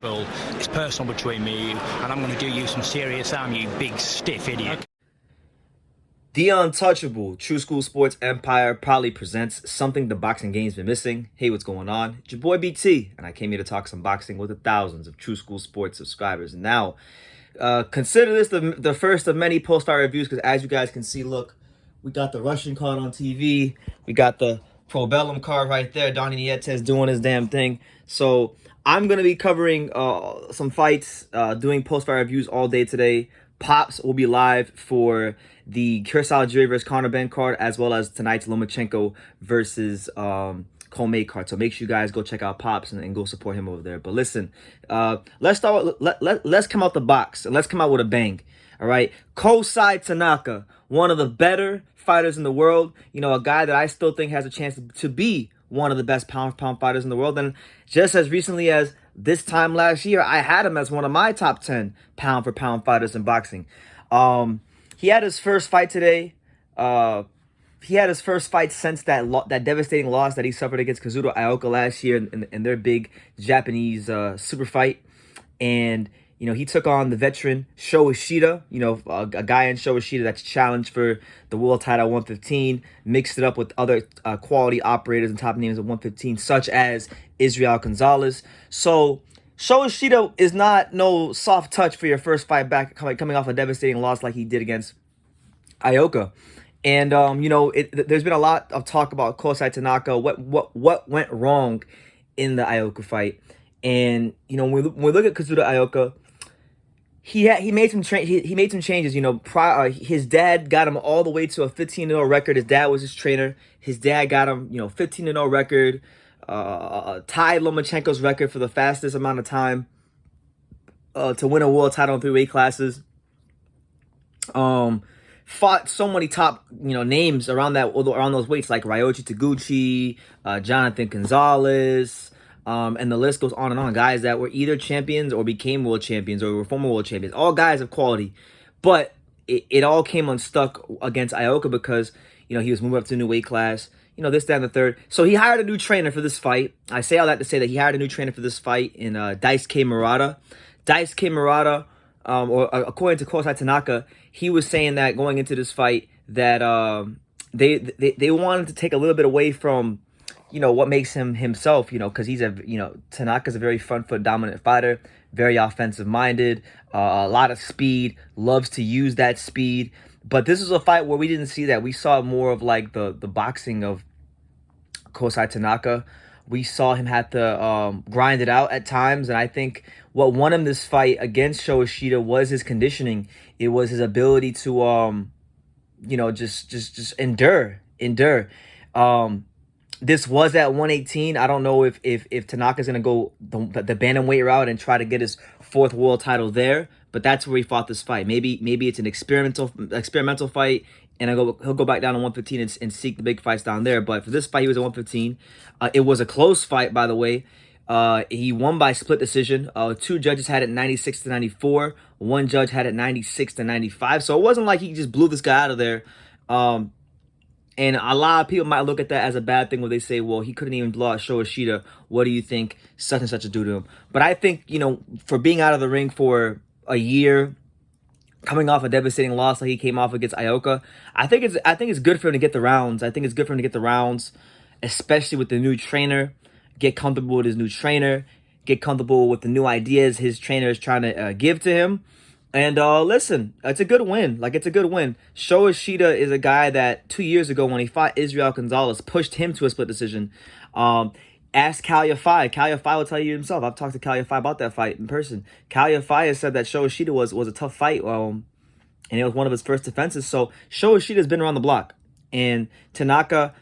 Well, it's personal between me and you, and I'm going to do you some serious harm, you big stiff idiot. The Untouchable True School Sports Empire proudly presents something the boxing game's been missing. Hey, what's going on? It's your boy BT, and I came here to talk some boxing with the thousands of True School Sports subscribers. And now, consider this the first of many post-fight reviews, because as you guys can see, look, we got the Russian card on TV. We got the Pro Bellum card right there. Donnie Nietes doing his damn thing. So I'm going to be covering some fights, doing post-fight reviews all day today. Pops will be live for the Kosei Tanaka versus Conor Ben card, as well as tonight's Lomachenko versus Kosei card. So make sure you guys go check out Pops and go support him over there. But listen, let's start. Let's come out the box and let's come out with a bang. All right, Kosei Tanaka, one of the better fighters in the world. You know, a guy that I still think has a chance to be one of the best pound-for-pound fighters in the world. And just as recently as this time last year, I had him as one of my top 10 pound-for-pound fighters in boxing. He had his first fight today. He had his first fight since that devastating loss that he suffered against Kazuto Ioka last year in their big Japanese super fight. And you know, he took on the veteran Sho Ishida, you know, a guy in Sho Ishida that's challenged for the world title at 115, mixed it up with other quality operators and top names at 115, such as Israel Gonzalez. So Sho Ishida is not no soft touch for your first fight back, coming off a devastating loss like he did against Ioka. And, you know, there's been a lot of talk about Kosei Tanaka, what went wrong in the Ioka fight. And, you know, when we look at Kazuto Ioka, he made some changes. You know, his dad got him all the way to a 15-0 record. His dad was his trainer. His dad got him, you know, 15-0 record, tied Lomachenko's record for the fastest amount of time to win a world title in 3 weight classes. Fought so many top, you know, names around those weights, like Ryoji Taguchi, Jonathan Gonzalez. And the list goes on and on. Guys that were either champions or became world champions or were former world champions. All guys of quality. But it all came unstuck against Ioka because, you know, he was moving up to a new weight class. You know, this, that, and the third. So he hired a new trainer for this fight. I say all that to say that he hired a new trainer for this fight in Daisuke Murata. Daisuke Murata, or according to Kosei Tanaka, he was saying that going into this fight that they wanted to take a little bit away from, you know, what makes him himself, you know, because Tanaka's a very front foot dominant fighter, very offensive minded, a lot of speed, loves to use that speed. But this is a fight where we didn't see that. We saw more of like the boxing of Kosei Tanaka. We saw him have to grind it out at times. And I think what won him this fight against Sho Ishida was his conditioning. It was his ability to, you know, just endure. This was at 118. I don't know if Tanaka's going to go the bantamweight route and try to get his 4th world title there, but that's where he fought this fight. Maybe it's an experimental fight, and he'll go back down to 115 and seek the big fights down there. But for this fight, he was at 115. It was a close fight, by the way. He won by split decision. 2 judges had it 96-94. 1 judge had it 96-95. So it wasn't like he just blew this guy out of there. And a lot of people might look at that as a bad thing where they say, well, he couldn't even blow out Sho Ishida. What do you think such and such would do to him? But I think, you know, for being out of the ring for a year, coming off a devastating loss like he came off against Ioka, I think it's good for him to get the rounds. I think it's good for him to get the rounds, especially with the new trainer. Get comfortable with his new trainer. Get comfortable with the new ideas his trainer is trying to give to him. And listen, it's a good win. Like, it's a good win. Sho Ishida is a guy that 2 years ago when he fought Israel Gonzalez pushed him to a split decision. Ask Kal Yafai. Kal Yafai will tell you himself. I've talked to Kal Yafai about that fight in person. Kal Yafai has said that Sho Ishida was a tough fight, and it was one of his first defenses. So Sho Ishida's been around the block. And Tanaka,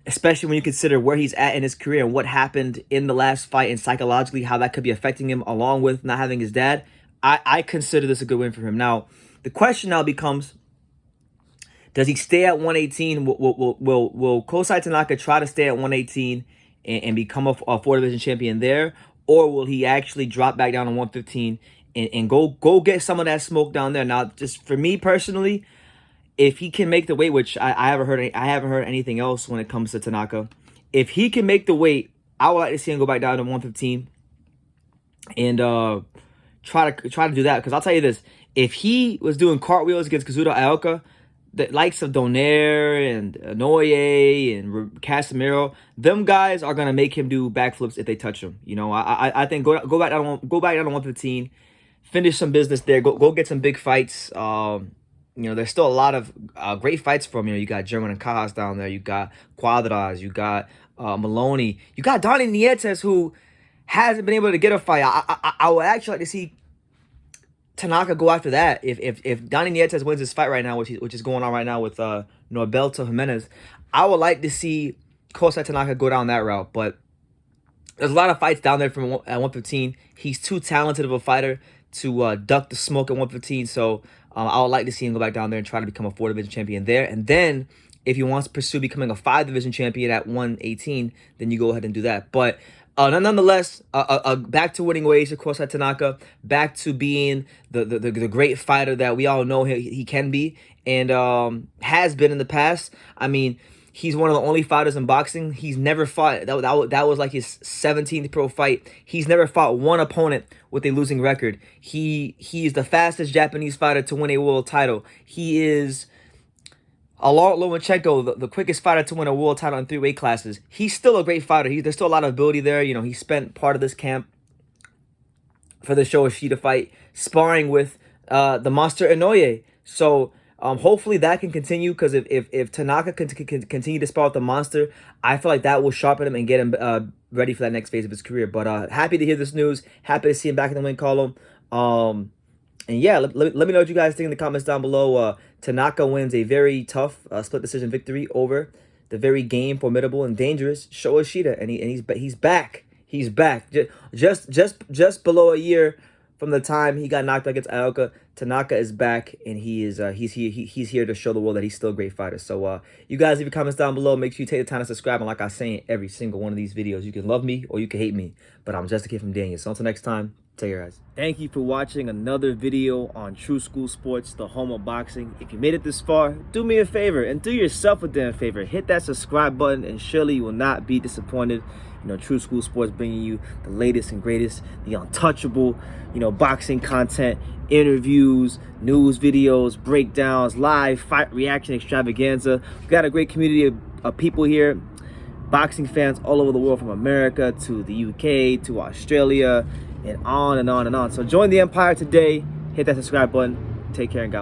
especially when you consider where he's at in his career and what happened in the last fight and psychologically how that could be affecting him, along with not having his dad, I consider this a good win for him. Now, the question now becomes, does he stay at 118? Will Kosei Tanaka try to stay at 118 and become a 4-division champion there? Or will he actually drop back down to 115 and go get some of that smoke down there? Now, just for me personally, if he can make the weight, which I haven't heard anything else when it comes to Tanaka. If he can make the weight, I would like to see him go back down to 115 and try to do that. Because I'll tell you this: if he was doing cartwheels against Kazuto Ioka, the likes of Donaire and Inoue and Casemiro, them guys are gonna make him do backflips if they touch him. You know, I think go back down to 115, finish some business there. Go get some big fights. You know, there's still a lot of great fights from, you know, you got German and Cajas down there. You got Cuadras. You got Maloney. You got Donnie Nietes, who hasn't been able to get a fight. I would actually like to see Tanaka go after that. If Donnie Nietes wins his fight right now, which is going on right now with Norberto Jimenez, I would like to see Kosei Tanaka go down that route. But there's a lot of fights down there from at 115. He's too talented of a fighter to duck the smoke at 115. So I would like to see him go back down there and try to become a 4-division champion there. And then if he wants to pursue becoming a 5-division champion at 118, then you go ahead and do that. But nonetheless, back to winning ways of Kosei Tanaka, back to being the great fighter that we all know he can be and has been in the past. I mean, he's one of the only fighters in boxing. He's never fought. That was like his 17th pro fight. He's never fought one opponent with a losing record. He's the fastest Japanese fighter to win a world title. He is, along with Lomachenko, the quickest fighter to win a world title in 3 weight classes. He's still a great fighter. There's still a lot of ability there. You know, he spent part of this camp for the Sho Ishida fight sparring with the monster Inoue. So hopefully that can continue, because if Tanaka can continue to spar with the monster, I feel like that will sharpen him and get him ready for that next phase of his career. But happy to hear this news. Happy to see him back in the win column. And yeah, let me know what you guys think in the comments down below. Tanaka wins a very tough split decision victory over the very game, formidable, and dangerous Sho Ishida, and he's back. He's back. Just below a year from the time he got knocked out against Ioka, Tanaka is back, and he's here to show the world that he's still a great fighter. So you guys leave your comments down below. Make sure you take the time to subscribe. And like I say in every single one of these videos, you can love me or you can hate me, but I'm just a kid from Daniel. So until next time, take care, guys. Thank you for watching another video on True School Sports, the home of boxing. If you made it this far, do me a favor and do yourself a damn favor. Hit that subscribe button, and surely you will not be disappointed. You know, True School Sports bringing you the latest and greatest, the untouchable, you know, boxing content, interviews, news videos, breakdowns, live fight reaction extravaganza. We've got a great community of people here, boxing fans all over the world, from America to the UK to Australia, and on and on and on. So join the empire today. Hit that subscribe button. Take care and God bless.